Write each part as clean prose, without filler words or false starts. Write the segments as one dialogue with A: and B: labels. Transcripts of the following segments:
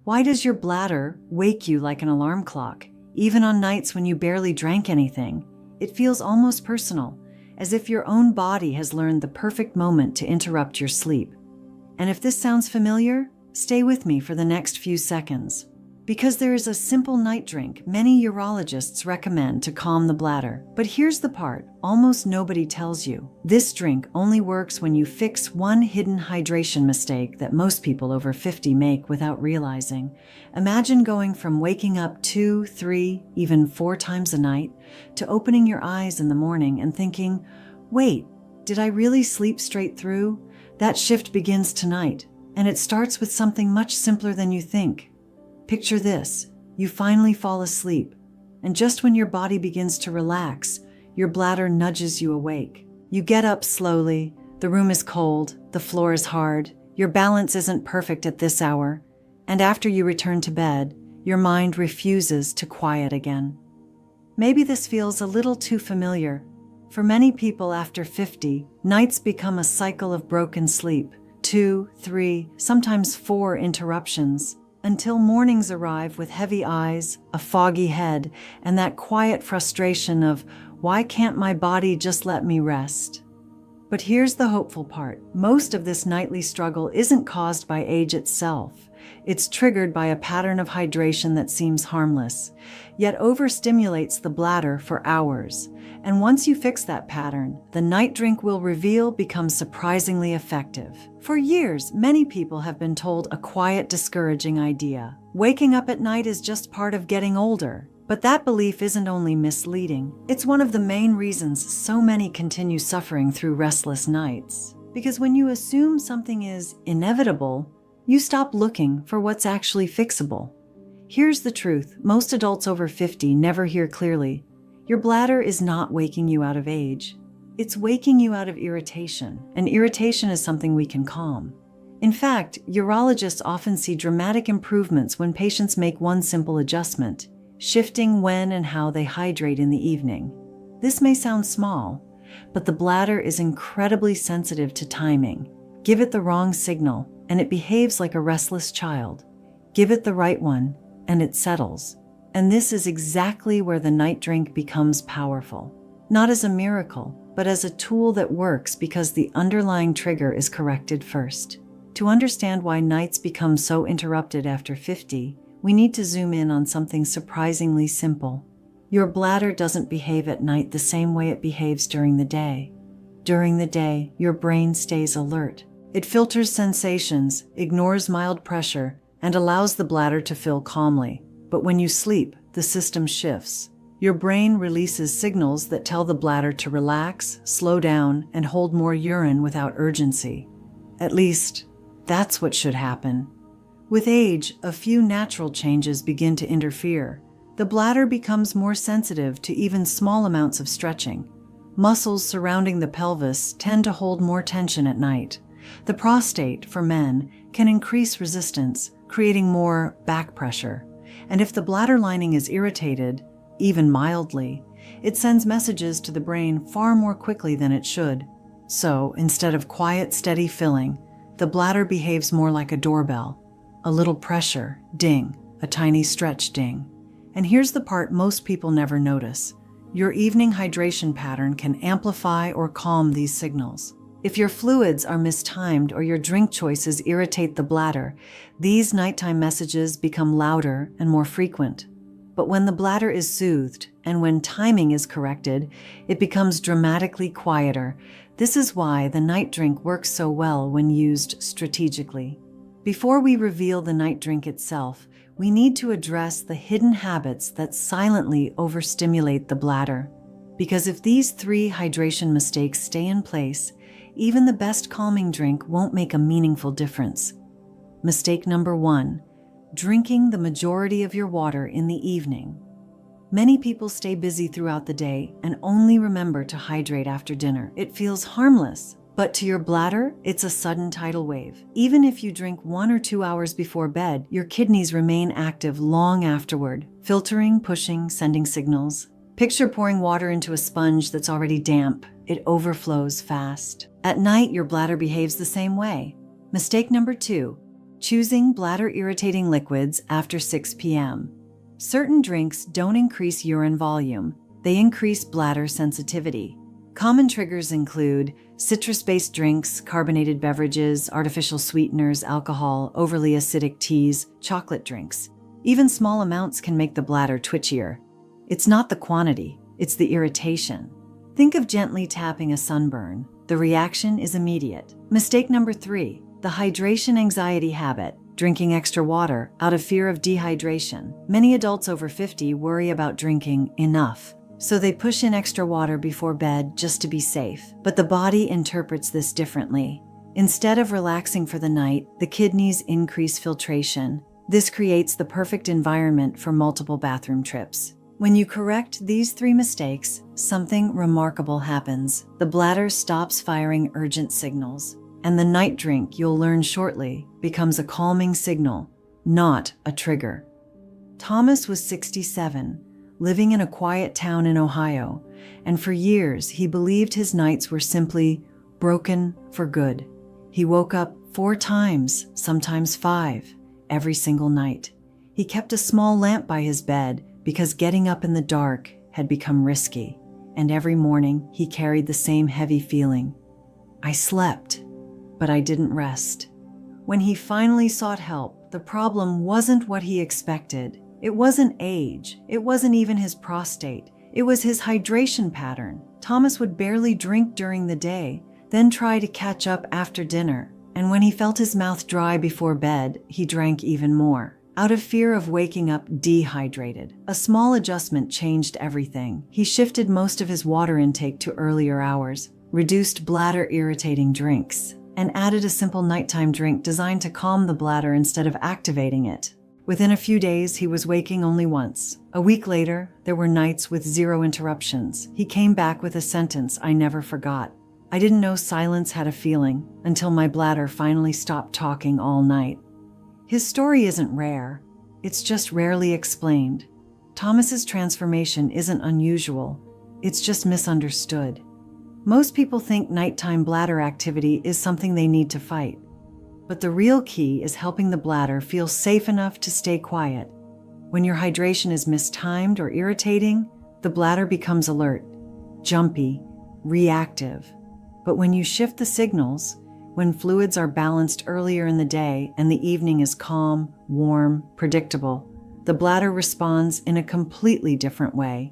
A: Why does your bladder wake you like an alarm clock, even on nights when you barely drank anything? It feels almost personal, as if your own body has learned the perfect moment to interrupt your sleep. And if this sounds familiar, stay with me for the next few seconds. Because there is a simple night drink many urologists recommend to calm the bladder. But here's the part almost nobody tells you. This drink only works when you fix one hidden hydration mistake that most people over 50 make without realizing. Imagine going from waking up 2, 3, even 4 times a night to opening your eyes in the morning and thinking, wait, did I really sleep straight through? That shift begins tonight, and it starts with something much simpler than you think. Picture this, you finally fall asleep, and just when your body begins to relax, your bladder nudges you awake. You get up slowly, the room is cold, the floor is hard, your balance isn't perfect at this hour, and after you return to bed, your mind refuses to quiet again. Maybe this feels a little too familiar. For many people after 50, nights become a cycle of broken sleep, 2, 3, sometimes 4 interruptions, until mornings arrive with heavy eyes, a foggy head, and that quiet frustration of, why can't my body just let me rest? But here's the hopeful part. Most of this nightly struggle isn't caused by age itself. It's triggered by a pattern of hydration that seems harmless, yet overstimulates the bladder for hours. And once you fix that pattern, the night drink will reveal becomes surprisingly effective. For years, many people have been told a quiet, discouraging idea. Waking up at night is just part of getting older. But that belief isn't only misleading, it's one of the main reasons so many continue suffering through restless nights. Because when you assume something is inevitable, you stop looking for what's actually fixable. Here's the truth, most adults over 50 never hear clearly. Your bladder is not waking you out of age. It's waking you out of irritation, and irritation is something we can calm. In fact, urologists often see dramatic improvements when patients make one simple adjustment, shifting when and how they hydrate in the evening. This may sound small, but the bladder is incredibly sensitive to timing. Give it the wrong signal, and it behaves like a restless child. Give it the right one, and it settles. And this is exactly where the night drink becomes powerful. Not as a miracle, but as a tool that works because the underlying trigger is corrected first. To understand why nights become so interrupted after 50, we need to zoom in on something surprisingly simple. Your bladder doesn't behave at night the same way it behaves during the day. During the day, your brain stays alert. It filters sensations, ignores mild pressure, and allows the bladder to fill calmly. But when you sleep, the system shifts. Your brain releases signals that tell the bladder to relax, slow down, and hold more urine without urgency. At least, that's what should happen. With age, a few natural changes begin to interfere. The bladder becomes more sensitive to even small amounts of stretching. Muscles surrounding the pelvis tend to hold more tension at night. The prostate, for men, can increase resistance, creating more back pressure. And if the bladder lining is irritated, even mildly, it sends messages to the brain far more quickly than it should. So, instead of quiet, steady filling, the bladder behaves more like a doorbell. A little pressure, ding, a tiny stretch, ding. And here's the part most people never notice. Your evening hydration pattern can amplify or calm these signals. If your fluids are mistimed or your drink choices irritate the bladder, these nighttime messages become louder and more frequent. But when the bladder is soothed and when timing is corrected, it becomes dramatically quieter. This is why the night drink works so well when used strategically. Before we reveal the night drink itself, we need to address the hidden habits that silently overstimulate the bladder. Because if these 3 hydration mistakes stay in place, even the best calming drink won't make a meaningful difference. Mistake number 1, drinking the majority of your water in the evening. Many people stay busy throughout the day and only remember to hydrate after dinner. It feels harmless, but to your bladder, it's a sudden tidal wave. Even if you drink 1 or 2 hours before bed, your kidneys remain active long afterward, filtering, pushing, sending signals. Picture pouring water into a sponge that's already damp. It overflows fast. At night, your bladder behaves the same way. Mistake number 2, Choosing bladder-irritating liquids after 6 p.m. Certain drinks don't increase urine volume, they increase bladder sensitivity. Common triggers include citrus-based drinks, carbonated beverages, artificial sweeteners, alcohol, overly acidic teas, chocolate drinks. Even small amounts can make the bladder twitchier. It's not the quantity, it's the irritation. Think of gently tapping a sunburn. The reaction is immediate. Mistake number 3, the hydration anxiety habit, drinking extra water out of fear of dehydration. Many adults over 50 worry about drinking enough, so they push in extra water before bed just to be safe. But the body interprets this differently. Instead of relaxing for the night, the kidneys increase filtration. This creates the perfect environment for multiple bathroom trips. When you correct these 3 mistakes, something remarkable happens. The bladder stops firing urgent signals, and the night drink, you'll learn shortly, becomes a calming signal, not a trigger. Thomas was 67, living in a quiet town in Ohio, and for years he believed his nights were simply broken for good. He woke up 4 times, sometimes 5, every single night. He kept a small lamp by his bed because getting up in the dark had become risky, and every morning he carried the same heavy feeling. I slept, but I didn't rest. When he finally sought help, the problem wasn't what he expected. It wasn't age. It wasn't even his prostate. It was his hydration pattern. Thomas would barely drink during the day, then try to catch up after dinner. And when he felt his mouth dry before bed, he drank even more, out of fear of waking up dehydrated. A small adjustment changed everything. He shifted most of his water intake to earlier hours, reduced bladder-irritating drinks, and added a simple nighttime drink designed to calm the bladder instead of activating it. Within a few days, he was waking only once. A week later, there were nights with 0 interruptions. He came back with a sentence I never forgot. I didn't know silence had a feeling until my bladder finally stopped talking all night. His story isn't rare. It's just rarely explained. Thomas's transformation isn't unusual. It's just misunderstood. Most people think nighttime bladder activity is something they need to fight. But the real key is helping the bladder feel safe enough to stay quiet. When your hydration is mistimed or irritating, the bladder becomes alert, jumpy, reactive. But when you shift the signals, when fluids are balanced earlier in the day and the evening is calm, warm, predictable, the bladder responds in a completely different way.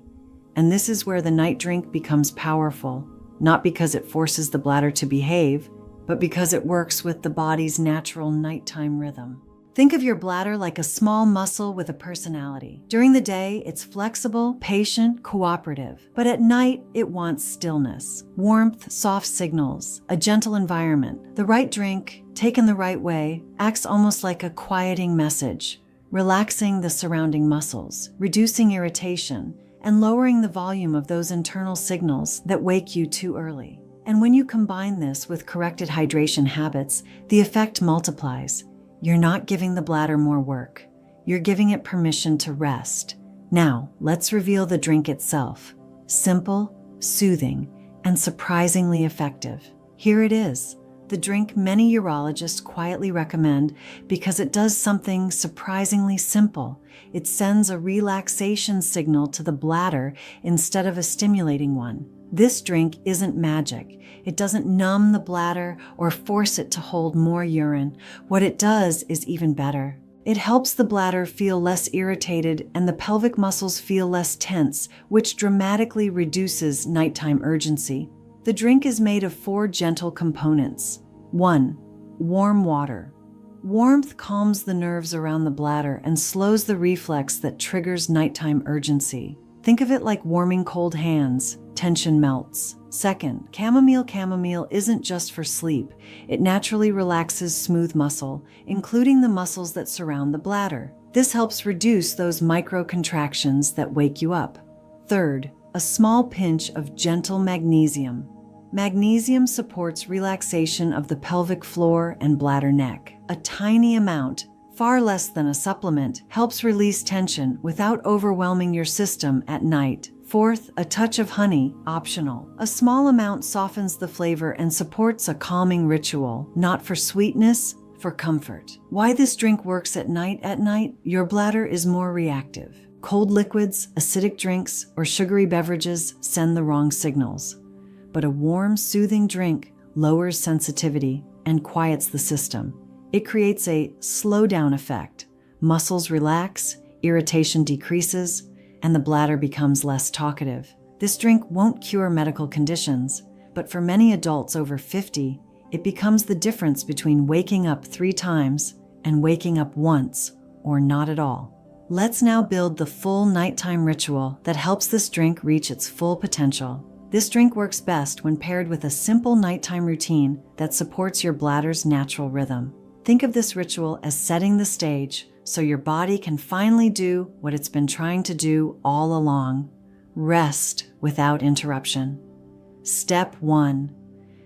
A: And this is where the night drink becomes powerful, not because it forces the bladder to behave, but because it works with the body's natural nighttime rhythm. Think of your bladder like a small muscle with a personality. During the day, it's flexible, patient, cooperative. But at night, it wants stillness, warmth, soft signals, a gentle environment. The right drink, taken the right way, acts almost like a quieting message, relaxing the surrounding muscles, reducing irritation, and lowering the volume of those internal signals that wake you too early. And when you combine this with corrected hydration habits, the effect multiplies. You're not giving the bladder more work. You're giving it permission to rest. Now, let's reveal the drink itself. Simple, soothing, and surprisingly effective. Here it is, the drink many urologists quietly recommend because it does something surprisingly simple. It sends a relaxation signal to the bladder instead of a stimulating one. This drink isn't magic. It doesn't numb the bladder or force it to hold more urine. What it does is even better. It helps the bladder feel less irritated and the pelvic muscles feel less tense, which dramatically reduces nighttime urgency. The drink is made of 4 gentle components. 1. Warm water. Warmth calms the nerves around the bladder and slows the reflex that triggers nighttime urgency. Think of it like warming cold hands. Tension melts. 2. Chamomile. Chamomile isn't just for sleep. It naturally relaxes smooth muscle, including the muscles that surround the bladder. This helps reduce those micro contractions that wake you up. 3. A small pinch of gentle magnesium. Magnesium supports relaxation of the pelvic floor and bladder neck. A tiny amount, far less than a supplement, helps release tension without overwhelming your system at night. 4. A touch of honey, optional. A small amount softens the flavor and supports a calming ritual, not for sweetness, for comfort. Why this drink works at night? At night, your bladder is more reactive. Cold liquids, acidic drinks, or sugary beverages send the wrong signals. But a warm, soothing drink lowers sensitivity and quiets the system. It creates a slow-down effect. Muscles relax, irritation decreases, and the bladder becomes less talkative. This drink won't cure medical conditions, but for many adults over 50, it becomes the difference between waking up 3 times and waking up once or not at all. Let's now build the full nighttime ritual that helps this drink reach its full potential. This drink works best when paired with a simple nighttime routine that supports your bladder's natural rhythm. Think of this ritual as setting the stage so your body can finally do what it's been trying to do all along: rest without interruption. Step 1.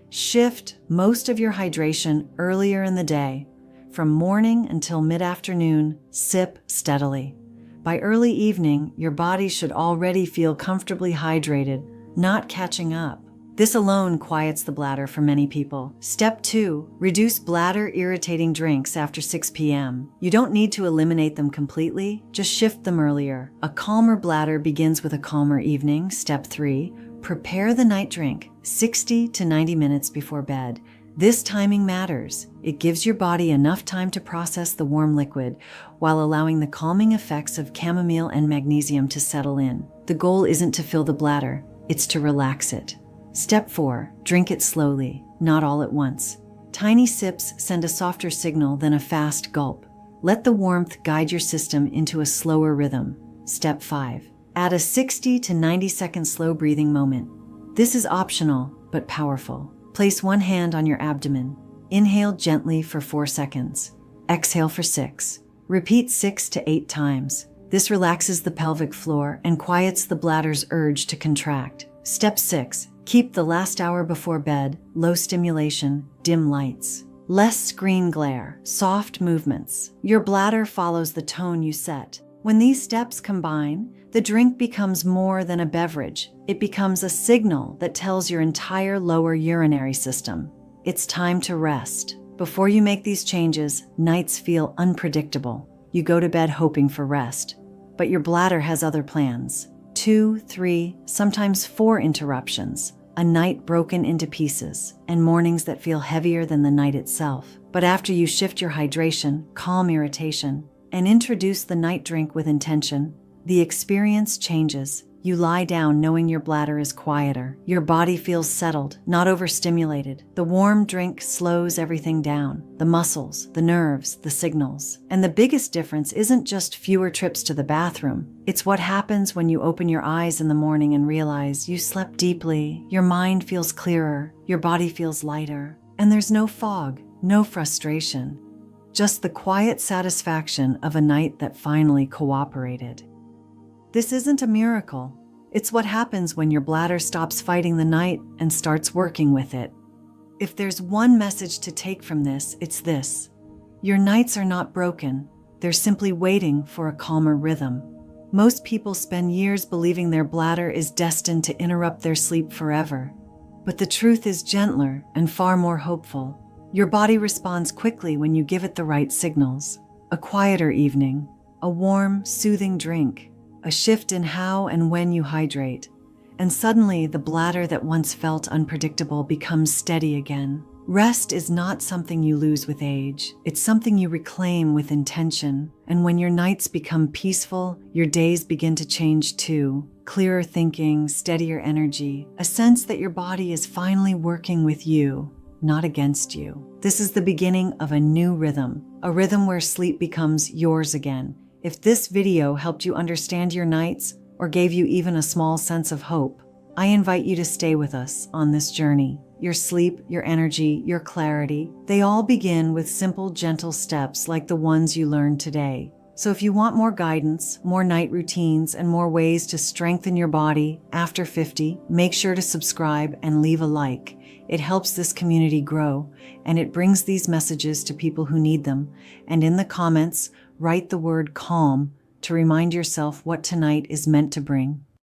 A: Shift most of your hydration earlier in the day. From morning until mid-afternoon, sip steadily. By early evening, your body should already feel comfortably hydrated, not catching up. This alone quiets the bladder for many people. Step 2. Reduce bladder irritating drinks after 6 p.m. You don't need to eliminate them completely, just shift them earlier. A calmer bladder begins with a calmer evening. Step 3. Prepare the night drink 60 to 90 minutes before bed. This timing matters. It gives your body enough time to process the warm liquid while allowing the calming effects of chamomile and magnesium to settle in. The goal isn't to fill the bladder, it's to relax it. Step 4. Drink it slowly, not all at once. Tiny sips send a softer signal than a fast gulp. Let the warmth guide your system into a slower rhythm. Step 5. Add a 60 to 90 second slow breathing moment. This is optional, but powerful. Place one hand on your abdomen. Inhale gently for 4 seconds. Exhale for 6. Repeat 6 to 8 times. This relaxes the pelvic floor and quiets the bladder's urge to contract. Step 6. Keep the last hour before bed, low stimulation, dim lights. Less screen glare, soft movements. Your bladder follows the tone you set. When these steps combine, the drink becomes more than a beverage. It becomes a signal that tells your entire lower urinary system, it's time to rest. Before you make these changes, nights feel unpredictable. You go to bed hoping for rest, but your bladder has other plans. 2, 3, sometimes 4 interruptions, a night broken into pieces, and mornings that feel heavier than the night itself. But after you shift your hydration, calm irritation, and introduce the night drink with intention, the experience changes. You lie down knowing your bladder is quieter. Your body feels settled, not overstimulated. The warm drink slows everything down. The muscles, the nerves, the signals. And the biggest difference isn't just fewer trips to the bathroom. It's what happens when you open your eyes in the morning and realize you slept deeply. Your mind feels clearer. Your body feels lighter. And there's no fog, no frustration. Just the quiet satisfaction of a night that finally cooperated. This isn't a miracle. It's what happens when your bladder stops fighting the night and starts working with it. If there's one message to take from this, it's this. Your nights are not broken. They're simply waiting for a calmer rhythm. Most people spend years believing their bladder is destined to interrupt their sleep forever. But the truth is gentler and far more hopeful. Your body responds quickly when you give it the right signals. A quieter evening, a warm, soothing drink, a shift in how and when you hydrate, and suddenly the bladder that once felt unpredictable becomes steady again. Rest is not something you lose with age. It's something you reclaim with intention. And when your nights become peaceful, your days begin to change too. Clearer thinking, steadier energy, a sense that your body is finally working with you, not against you. This is the beginning of a new rhythm, a rhythm where sleep becomes yours again. If this video helped you understand your nights or gave you even a small sense of hope, I invite you to stay with us on this journey. Your sleep, your energy, your clarity, they all begin with simple, gentle steps like the ones you learned today. So if you want more guidance, more night routines, and more ways to strengthen your body after 50, make sure to subscribe and leave a like. It helps this community grow, and it brings these messages to people who need them. And in the comments, write the word calm to remind yourself what tonight is meant to bring.